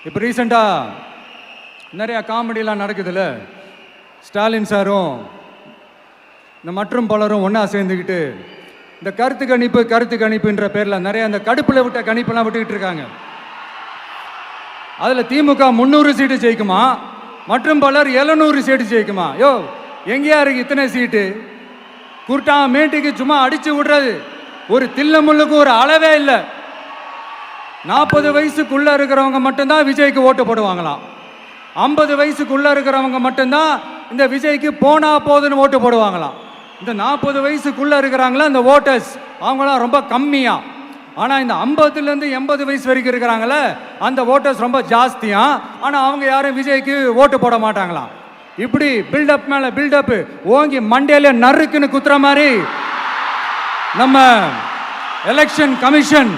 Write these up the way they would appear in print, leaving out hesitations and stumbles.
இப்போ ரீசெண்டாக நிறையா காமெடியெலாம் நடக்குதுல்ல. ஸ்டாலின் சாரும் இந்த மற்றும் பலரும் ஒன்றா சேர்ந்துக்கிட்டு இந்த கருத்து கணிப்புன்ற பேரில் நிறைய அந்த கடுப்பில் விட்ட கணிப்பெல்லாம் விட்டுக்கிட்டு இருக்காங்க. அதில் திமுக 300 சீட்டு ஜெயிக்குமா, மற்றும் பலர் 700 சீட்டு ஜெயிக்குமா? யோ, எங்கேயா இருக்கு இத்தனை சீட்டு? குருட்டா மேட்டுக்கு சும்மா அடிச்சு விடுறது, ஒரு தில்ல முள்ளுக்கு ஒரு அளவே இல்லை. 40 வயசுக்குள்ளே இருக்கிறவங்க மட்டும்தான் விஜய்க்கு ஓட்டு போடுவாங்களாம். 50 வயசுக்குள்ளே இருக்கிறவங்க மட்டும்தான் இந்த விஜய்க்கு போனா போதுன்னு ஓட்டு போடுவாங்களாம். இந்த 40 வயசுக்குள்ளே இருக்கிறாங்களா இந்த ஓட்டர்ஸ், அவங்களாம் ரொம்ப கம்மியா. ஆனால் இந்த 50லேருந்து 80 வயசு வரைக்கும் இருக்கிறாங்களே அந்த ஓட்டர்ஸ் ரொம்ப ஜாஸ்தியா. ஆனால் அவங்க யாரும் விஜய்க்கு ஓட்டு போட மாட்டாங்களாம். இப்படி பில்டப் மேலே பில்டப் ஓங்கி மண்டையில நறுக்குன்னு குத்துற மாதிரி நம்ம எலெக்ஷன் கமிஷன்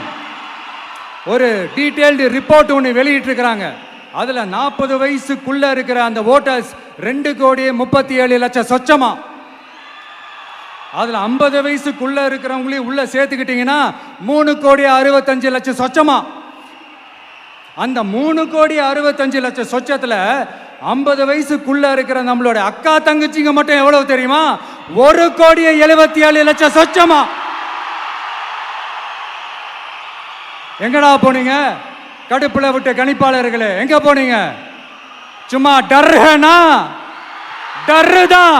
ஒரு டீட்டெயில்டு ரிப்போர்ட் ஒன்று வெளியிட்டிருக்கிறாங்க. அதில் 40 வயசுக்குள்ளே இருக்கிற அந்த ஓட்டர்ஸ் 2,37,00,000 சொச்சமா. அதில் 50 வயசுக்குள்ளே இருக்கிறவங்களையும் உள்ளே சேர்த்துக்கிட்டிங்கன்னா 3,65,00,000 சொச்சமா. அந்த 3,65,00,000 சொச்சத்தில் 50 வயசுக்குள்ளே இருக்கிற நம்மளோட அக்கா தங்கச்சிங்க மட்டும் எவ்வளவு தெரியுமா? 1,77,00,000 சொச்சமா. எங்கடா போனீங்க கடுப்புல விட்ட கணிப்பாளர்களே? எங்க போனீங்க? சும்மா டர்னா டர்ரு தான்.